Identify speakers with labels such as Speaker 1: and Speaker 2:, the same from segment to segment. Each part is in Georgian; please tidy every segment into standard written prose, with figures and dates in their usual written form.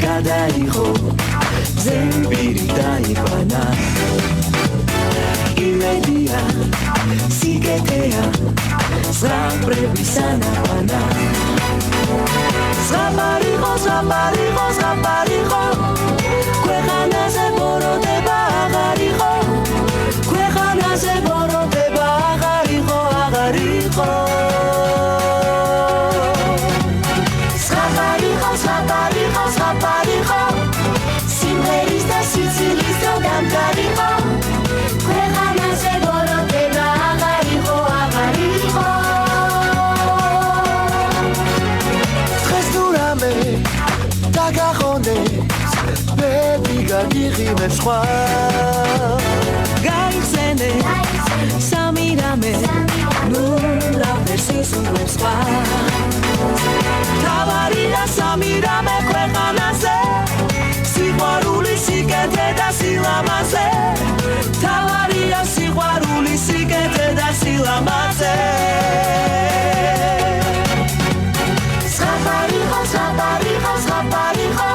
Speaker 1: გადაიღო ზემბირი დაიყვანა იმედია სიკეთეა ზღაპრების ანაყვანა ზღაპარიყო ქვეყანაზე ბოროტება აღარ იყო ქვეყანაზე ბოროტება აღარ იყო ზღაპარიყო სიმღერის და სიცილის დრო დამდგარიყო ქვეყანაზე ბოროტება აღარ იყო დღეს თუ რამე დაგახონე ბები გაგიღიმე სხვა გაიხსენე სამი რამე ნუ რა ვერსის უბრებს სხვა თავარია სამი რამე ქვეყანაზე სიყვარული სიკეთე და სილამაზე თავარია სიყვარული სიკეთე და სილამაზე ზღაპარიყო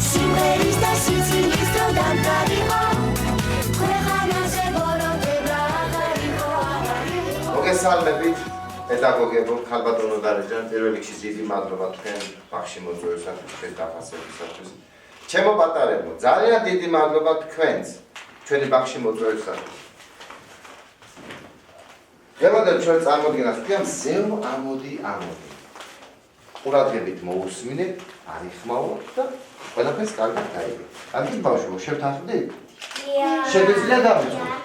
Speaker 1: სიმღერის და სიცილის დრო დამდგარიყო ქვეყანაზე ბოროტება აღარ იყო
Speaker 2: მოგესალმებით პედაგოგებო ქალბატონო დარეჯან პირველ რიგში დიდი მადლობა თქვენ ბაღში მოძრაობისათვის თქვენ დაფასებისათვის ჩემო პატარებო ძალიან დიდი მადლობა თქვენს ჩვენი ბაღში მოძრაობისათვის ელოდეთ ჩვენ წარმოდგენას ვქნათ ზეო ამოდი ყურადღებით მოусმინეთ არიხმაოთ და ყველაფერს კარგად გაიგეთ კარგი ბავშვო შევთანხმდით შეგვიძლია დავიწყოთ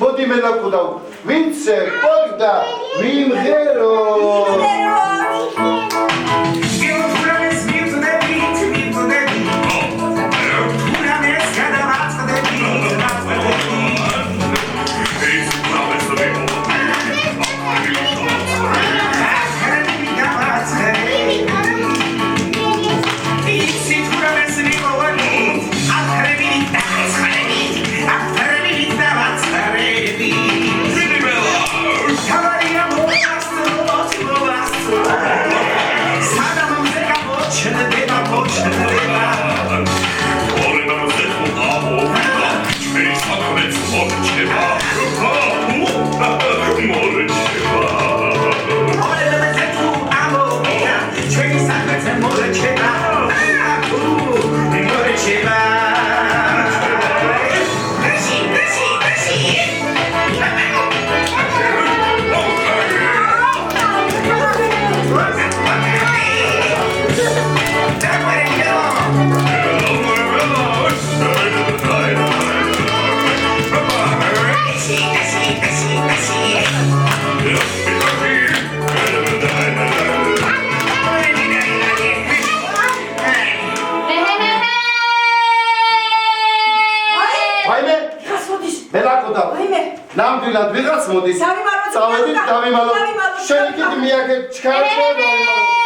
Speaker 2: მოდი მელაკუდავ ვინცე პოგდა მიმღერო ნამდვილად ვიღაც მოდის. წავედით დავიმალოთ. შენ კიდე მიაკეთ ჩქარს და დავიმალოთ.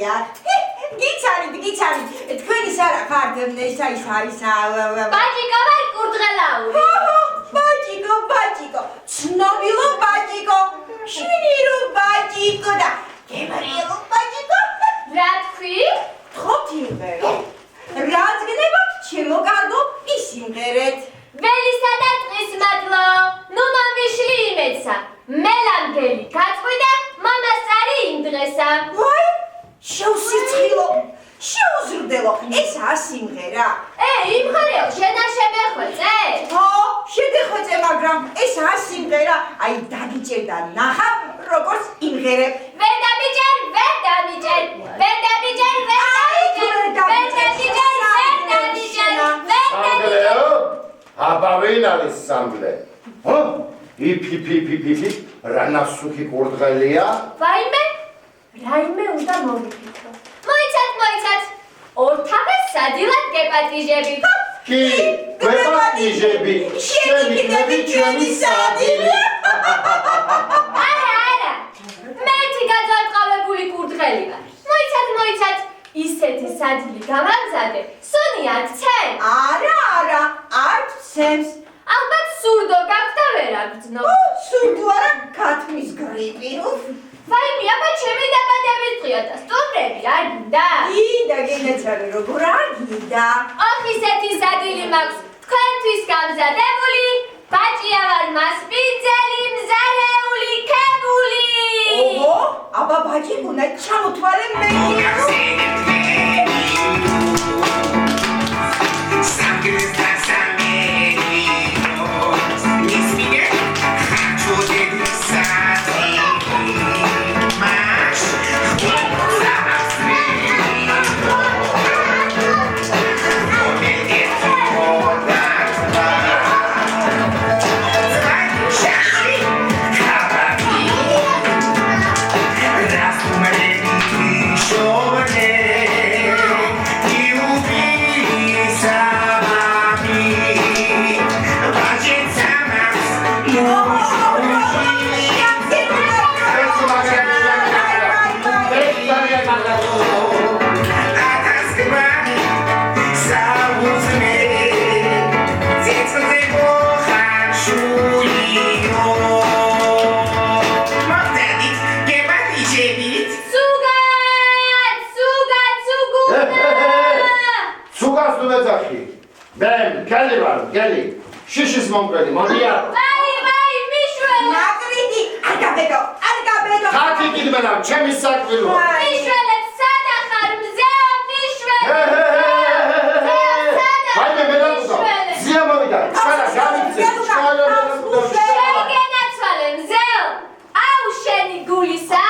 Speaker 3: დიახ. გიცანით, თქვენი სარა ხართ ისა.
Speaker 4: ბაჭიკო ვარ კურდღელაური.
Speaker 3: ბაჭიკო, ცნობილო ბაჭიკო, შვინირო ბაჭიკო და გემრიელო ბაჭიკო.
Speaker 4: რა თქვი?
Speaker 3: თქოთ იმღერო. რაც გნებათ ჩემო კარგო ისიმღერეთ.
Speaker 4: ველისა და ტყის მადლო, ნუ მომიშლი იმეცა. მელანგელი გაწყვიდა მამასარი იმ დღესა.
Speaker 3: ვაი, შეუსიცხილო, შეუზრდელო, ესაა სიმღერა.
Speaker 4: იმხარეო, შენ არ შემეხვეწე?
Speaker 3: შეგეხვეწე, მაგრამ ესაა სიმღერა. აი, დაგიჭერდა ნახა, როგორც იმღერებ.
Speaker 4: ვერ დამიჭერ.
Speaker 2: აბა ვინ არის სამბლე? ჰო? იფ რა ნასუქი კურდღელია?
Speaker 4: რაიმე უნდა მოვიფიქრო. მოიცათ. ორთავეს სადილად გეპატიჟებით.
Speaker 2: კი, გეპატიჟები. შენი კნები ჩემი სადი.
Speaker 4: არა. მეთი გაძვარწყავებული კურდღელი ვარ. მოიცათ. ისეთი სადილი გამამზადე. სუნი აქცე?
Speaker 3: არა, არ ვცემს.
Speaker 4: ალბათ სურდო გახდა ვერ აგრძნობ.
Speaker 3: სურდო არა, გათმის გრიპი.
Speaker 4: ვაიმე, აბა ჩემი დაბადების დღეა და სტუმრები არ გინდა?
Speaker 3: გინდა, გენაცვალე, როგორ არ გინდა.
Speaker 4: ისეთი სადილი მაქვს თქვენთვის გამზადებული. ბაჭია ვარ მასპინძელი, მზარეული, ქებული.
Speaker 3: აბა ბაჭი უნდა ჩამოთვალე მე.
Speaker 2: გელი, შიშის მომკველი, მომია.
Speaker 4: ვაი, მიშველი.
Speaker 3: ნაკრიდი, არ გაბედო.
Speaker 2: ხათი კიდმენა, ჩემი საკვიროა.
Speaker 4: მიშველებს სადა ხარ, მზეო მიშველი.
Speaker 2: ვაიმე მელაკუდა, ზია მოვიდა, ჩქარა, გამიწე,
Speaker 4: შეგენაცვალე, მზეო. აუ შენი გულისა.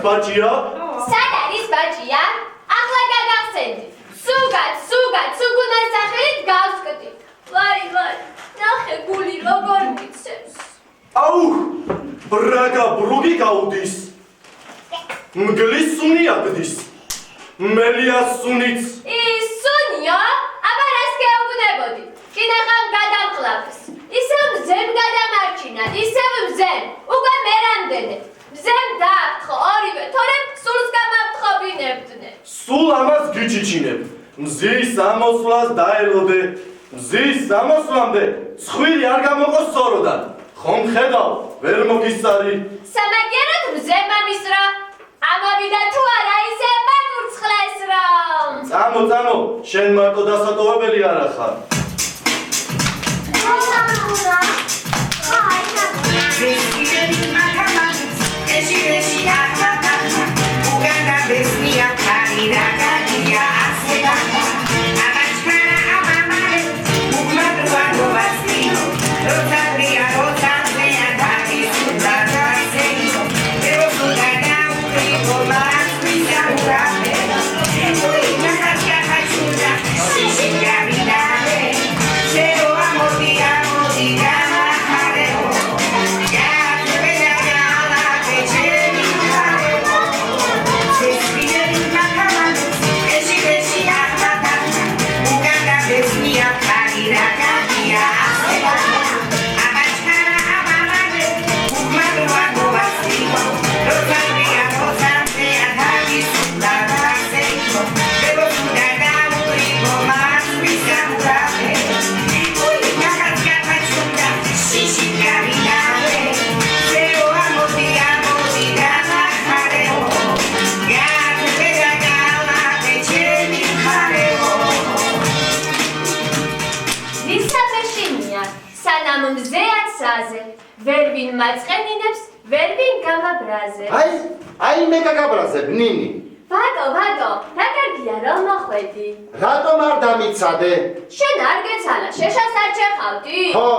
Speaker 5: ბაჭია?
Speaker 4: სად არის ბაჭია? ახლა გაგახსენდი. სუგად, სუგუნას სახელით გავსკდი. ვაი, ნახე გული როგორ მიცემს.
Speaker 5: აუ, ბრაგა ბრუგი გაუდის. მგლის სუნი აგდის. მელია სუნიც.
Speaker 4: ის სუნიო? აბა რას გეუბნებოდი? კინაღამ გადამყლავს. ისევ მზემ გადამარჩინა, ისევ მზემ. უკვე მერამდენეთ. მზემ დააფრთხო ორივე, თორემ სულს გამაფრთხობინებდნენ.
Speaker 5: სულ ამას გიჩიჩინებ. მზის ამოსვლას დაელოდე. მზის სამოსვლამდე ცხვირი არ გამოყოს სწოროდან. ხომ ხედავ, ვერ მოგისწარი.
Speaker 4: სამაგერად მზემა მისრა. ამავიდა თუ არა ისე მაკურცხლეს რომ.
Speaker 5: წამო, შენ მარტო დასატოვებელი არა ხარ.
Speaker 4: ვერვინ მაწყენინებს, ვერვინ გამაბრაზე.
Speaker 2: აი მე გაგაბრაზებ, ნინი.
Speaker 4: ვადო, რა კარგია რომ მოხვედი.
Speaker 2: რატომ არ დამიცადე?
Speaker 4: შენ არ გეცალა, შეშას არ ჩეხავდი?
Speaker 2: ხო,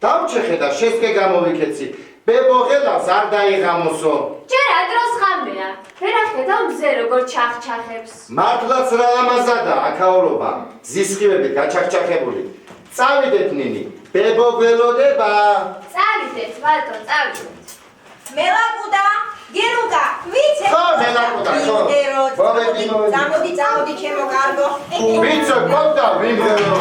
Speaker 2: დავჩეხე და შესკე გამოვიქეცი. ბებოღელავს არ დაიღამოსო.
Speaker 4: ჯერ ადროს ხამეა. ვერახედავ მზე როგორ ჩახჩახებს.
Speaker 2: მართლაც რა ლამაზადა აქაურობა. ზისხივებით გაჩახჩახებული. წავიდეთ ნინი. ბებო გველოდება.
Speaker 4: წავიდეთ, ვადო, წავიდეთ.
Speaker 3: მელაკუდა, გერუკა, ვიცე.
Speaker 2: ხო, მელაკუდა, ხო. მოვედი.
Speaker 3: წამოდი, ჩემო კარგო.
Speaker 2: ვიცე, გონდა ვიმღერო.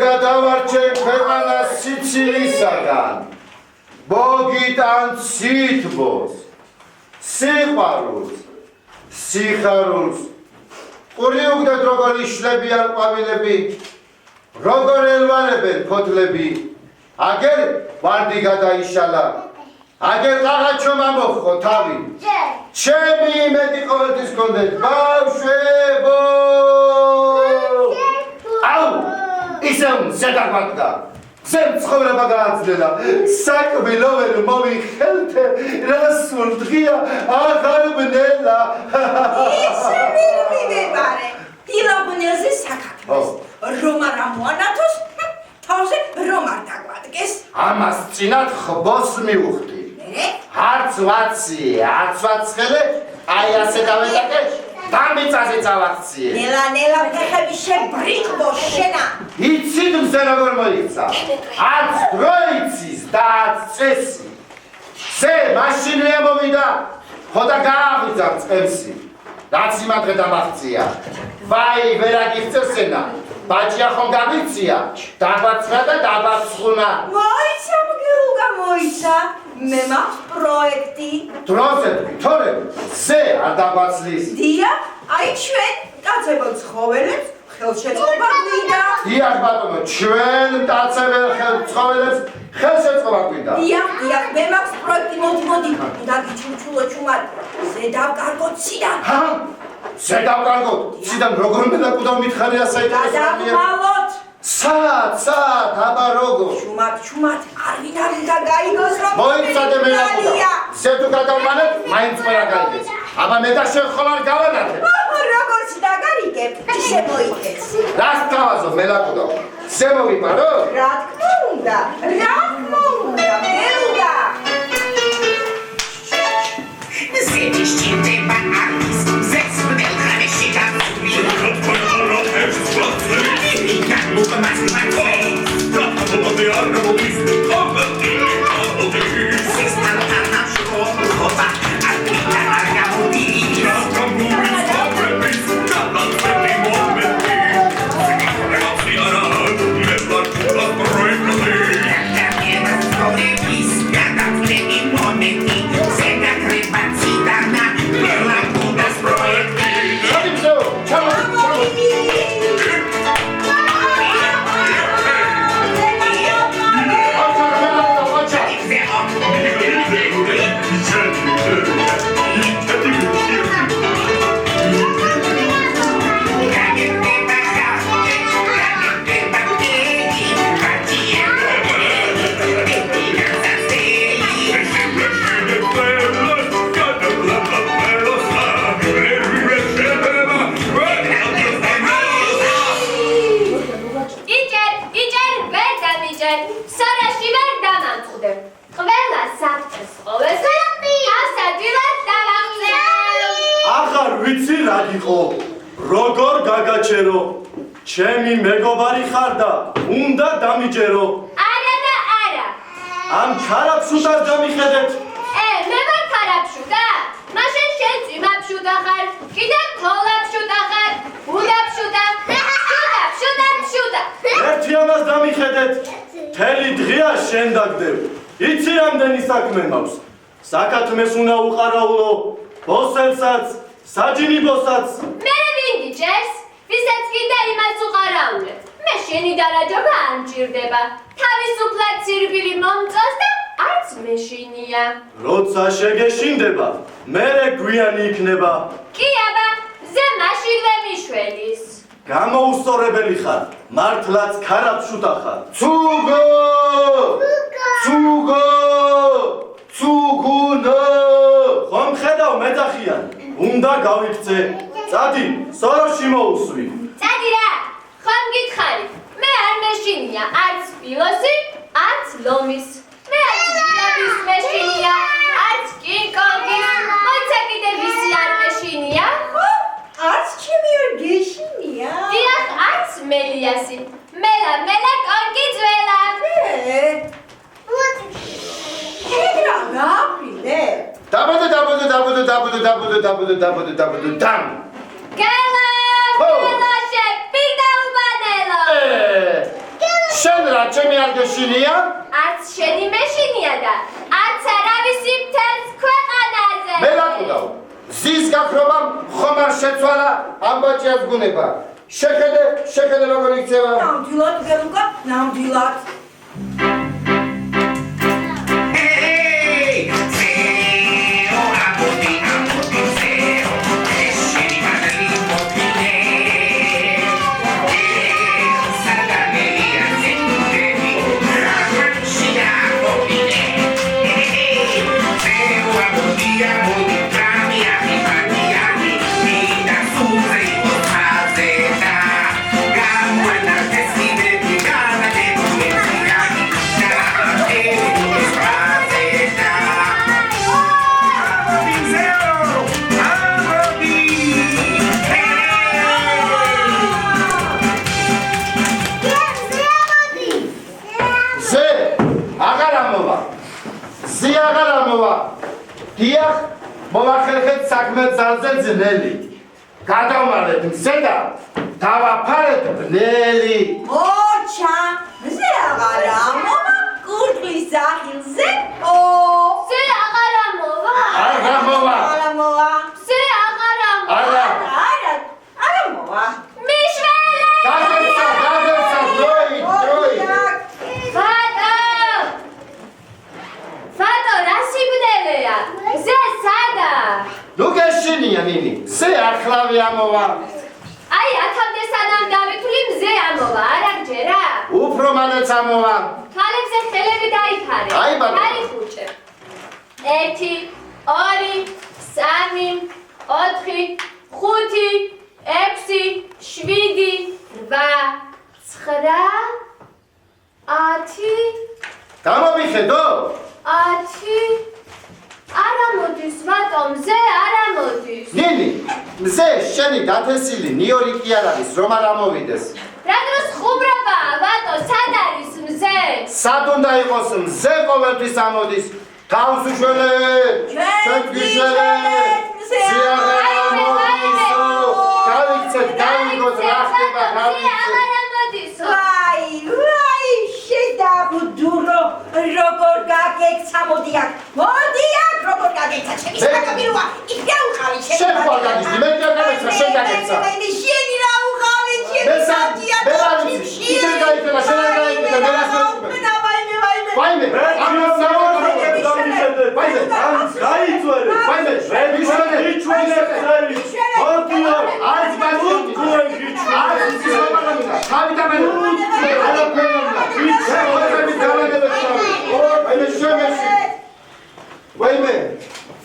Speaker 2: გადავარჩენ ქვეყანას სიცილისაგან, მოგიტან სითბოს, სიყვარულს, სიხარულს. ყური უგდეთ როგორ იშლებიან ყვავილები, როგორ ელვანებენ ფოთლები. აგერ ვარდი გადაიშალა, აგერ ყაღაჩო მომოხო თავი. ჩემი იმედი ყოველთვის გქონდეთ, ბავშვებო. აუ! ისევ შედაგვადგა. ზემ ცხოვრება გააცდელა. საკმილო ვერ მომიხელთე, რა სულ დღეა აღარ ბნელა.
Speaker 3: ისე მივიდებარე. დილაბუნელზე საქართველოს. რომ არ ამოანათოს, თავზე რომ არ დაგვადგეს.
Speaker 2: ამას წინათ ხბოს მივუხდი. არც ვაცი, არც ვაცხელე, აი ასე დავედაკე. დამიწაზე წავაქციე.
Speaker 3: ნელა ფეხები შებრიყვო შენა.
Speaker 2: იცით მზე როგორ მოიქცა. არც დრო იცის და არც წესი. ზე მაშინვე მოვიდა, ხო და გააღვიძა წყემსი. რაც იმადღე დამაღწია. ვაი ვერ აგიხცესენა. ბაჭია ხომ გამიცია. დაბაცხა და დაბაცხუნა.
Speaker 3: მოიცა მგეუგა მოიცა. მე მაქვს პროექტი.
Speaker 2: დროზე თორე ზე არ დაბაცლის.
Speaker 3: დია, აი ჩვენ კაცებო ცხოველებს ხელშეწყობა გვინდა.
Speaker 2: დიახ ბატონო, ჩვენ მტაცებელ ხელცხოველებს ხელშეწყობა გვინდა.
Speaker 3: დიახ, მე მაქვს პროექტი, მოდი. უნდა გიჩურჩულო ჩუმად. ზე დავკარგო ციდან.
Speaker 2: ზედავკარგოთ ციდან როგორ მელაკუდავ მითხარია საინტერესოა
Speaker 3: გადაგვალოთ
Speaker 2: სად აბა როგორ
Speaker 3: ჩუმად არ გაიგოს რომ
Speaker 2: მოიცადე მელაკუდავ ზე თუ გადავმანებ მაინც ყველა გაიგეს აბა მე და შენ ხომ არ გავანათებ
Speaker 3: როგორც დაგარიგებ ისე მოიგეს
Speaker 2: რას თავაზო მელაკუდავ ზე მოვიპარო
Speaker 3: რა თქმა უნდა მელუდა
Speaker 6: Zjeździmy artis, zesnę kraleśnika. Jak mógł nas Został tam na przykład chłopak, a klika arga mówi.
Speaker 5: როგორ გაგაჩერო ჩემი მეგობარი ხარ და უნდა დამიჯერო
Speaker 4: არა და არა
Speaker 5: ამ ქარაფშუტას დამიხედეთ
Speaker 4: მე ვარ ქარაფშუტა მაშინ შენ წიმაფშუტა ხარ კიდევ თოლაფშუტა ხარ ბუდაფშუტა შუტა
Speaker 5: ერთი ამას დამიხედეთ მთელი დღეა შენ დაგდებ იცი რამდენი საქმე მაქვს საკათმეს უნდა უყარაულო ბოსელსაც საჯინიბოსაც
Speaker 4: მე ვინ გიჭერს ვისაც კიდე იმას უყარაულებ მე შენი დარაჯობა არ მჭირდება თავისუფლად ცირბილი მომწონს და არც მეშინია
Speaker 5: როცა შეგეშინდება მერე გვიანი იქნება
Speaker 4: კი აბა ზე მაშინვე მიშველის
Speaker 5: გამოუსწორებელი ხარ მართლაც ქარაფშუტა ხარ ცუგუნო ხომ ხედავ მეძახიან უნდა გავიქცე წადი სოროში მოусვი
Speaker 4: წადი რა ხომ გითხარი მე არ მეშინია არც ფილოსი არც ლომის მე არც ჟირაფის მეშინია არც კინგ-კონგის მოიცა კიდე ვისი არ მეშინია
Speaker 3: არც ჩემი არ გეშინია
Speaker 4: დიახ არც მელიასი მელა კონგი ძველა
Speaker 3: ეგრა გაფრინე
Speaker 2: დაბადო დამ
Speaker 4: გელა შეპიდა უბანელო
Speaker 2: შენ რა ჩემი არ გეშინია
Speaker 4: არც შენი მეშინია და არც არავისი მთელს ქვეყანაზე
Speaker 2: მელაკუდავ ზის გაქრობამ ხომ არ შეცვალა ამბაჭიას გუნება შეხედე როგორ იქცევა
Speaker 3: ნამდვილად გელუგა ნამდვილად
Speaker 2: დიახ მოვახერხეთ საქმე ძალზე ძნელი გადავმალეთ მზე და დავაფარეთ ბნელი
Speaker 3: ოჩა ზე აღარა მომა კურდღლის სახილზე
Speaker 4: ზე აღარა მოვა
Speaker 2: არა მოვა
Speaker 4: ზე აღარა მოვა
Speaker 2: არა
Speaker 3: მოვა
Speaker 4: მიშველი
Speaker 2: გადაცა დროი
Speaker 4: ფატო რა სიბნელეა ზე სადა
Speaker 2: ნუ გეშინია ნინი ზე ახლავე ამოვა
Speaker 4: აი 1000-მდე სანამ დავითვლი მზე ამოვა არა გჯერა
Speaker 2: უფრო მალეც ამოვა
Speaker 4: თვალებზე ხელები დაიფარე
Speaker 2: აი, ბატონო.
Speaker 4: აი ხუჭე 1 2 3 4 5 6 7 8 9 10
Speaker 2: გამომიხედო
Speaker 4: 10 არა მოდის ბატონ მზე არა მოდის
Speaker 2: ნინი მზე შენი დათესილი ნიორი კი არ არის რომ არ ამოვიდეს
Speaker 4: რა დროს ხუბრობაა ბატონ სად არის მზე
Speaker 2: სად უნდა იყოს მზე ყოველთვის ამოდის თავს უშველე ჩვენ გიშველე გავიქცეთ რა ხდება გავიქცეთ
Speaker 3: ვაი შედაბუდურო როგორ გაგეცა მოდი აქ როგორ გაგეცა ჩემი საკაბიროა იქ რა უყავი
Speaker 2: შენ ხარ გაგიცდი მე რა გავეცა შენ გაგეცა
Speaker 3: მე შენი რა უყავი ჩემი საკია
Speaker 2: ისე გაიქელა შენ არ გაიქელა მე რა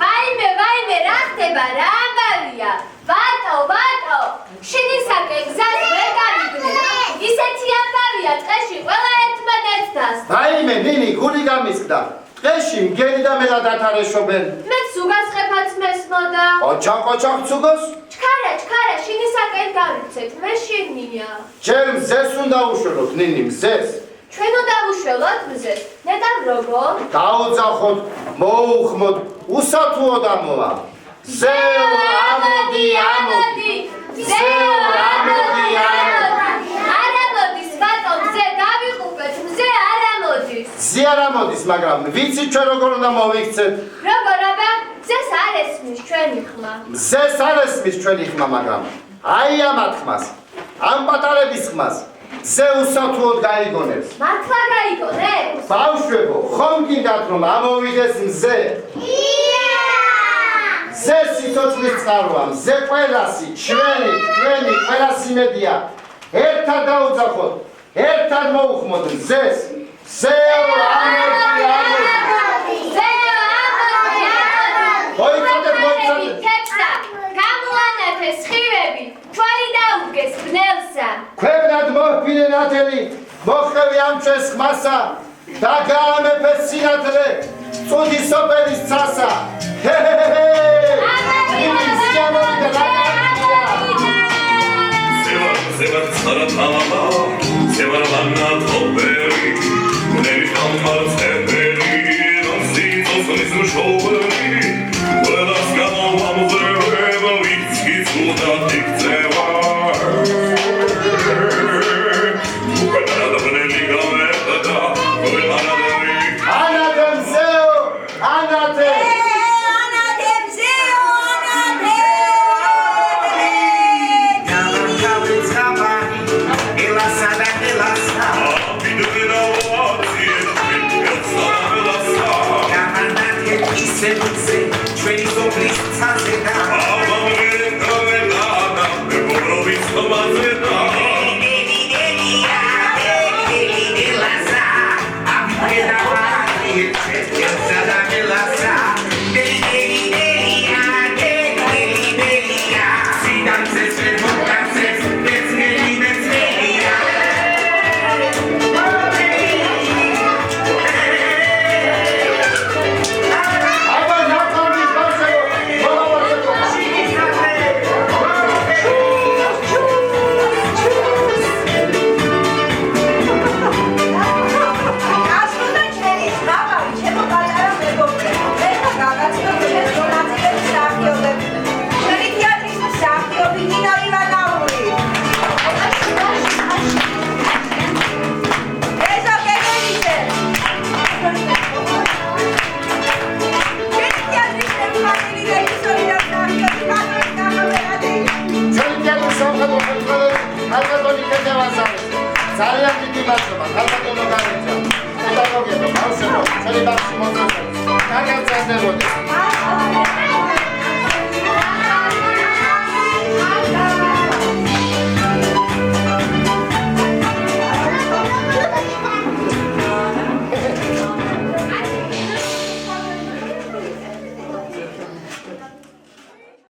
Speaker 2: ვაიმე
Speaker 4: ვაიმე რა ხდება რა ამბავია ბატო შენი საკე გზას ვერ გამიგნე ისეთი ამბავია ტყეში ყველა ერთმანეთს დას
Speaker 2: ვაიმე ნინი გული გამისკდა ტყეში მგელი და მელა დათარეშობენ
Speaker 4: მე სუგასხეფაც მესმოდა
Speaker 2: ოჩახ ცუგოს
Speaker 4: ჩქარა შენი საკე გავიქცეთ მე შენია
Speaker 2: ჯერ მზეს უნდა უშველოთ ნინი მზეს
Speaker 4: ჩვენ უნდა უშველოთ მზეს ნეტარ როგორ
Speaker 2: დაუძახოთ მოუხმოთ უსათუო დამოვა ზეო ამოდი
Speaker 4: არა მოდის ბატონ მზე დავიღუპეთ მზე არა მოდის
Speaker 2: ზე არ ამოდის მაგრამ ვიცი ჩვენ როგორ უნდა მოვიქცეთ
Speaker 4: როგორ აბა მზეს არ ესმის ჩვენი ხმა
Speaker 2: მზეს არ ესმის ჩვენი ხმა მაგრამ აი ამათ ხმას ამ პატარების ხმას ზე უსათუოდ გაიგონებს
Speaker 4: მართლა გაიგონებს
Speaker 2: ბავშვებო ხომ გინდათ რომ ამოვიდეს მზე ზე სიცოცხლის წყაროა მზე ყველასი ჩვენი ყველასი მედია ერთად დაუძახოთ ერთად მოუხმოთ მზეს ზეო ამოდი
Speaker 4: გამოანათეს ხივები თვალი დაუდგეს ბნელსა
Speaker 2: ქვევნად მოჰფინე ნათელი მოხევი ამ ჩვენს ხმასა და გაამეფეს სინათლე წუდი სოფელის ცასა
Speaker 7: Sevar saratama, sevar vanna toberi, nevi kamar teberi, non si tosonis mushoveri, velas gamovam zreva, vitski suda tikceva. Ukanada vneli gametada, ukanada vneli.
Speaker 2: Anadem zeo, anadem. ძალიან დიდი მადლობა ხალხო გაგიცა პედაგოგებო ბავშვებო წელი ბავშვი მოწესრიგეთ კარგად წასდებოდეთ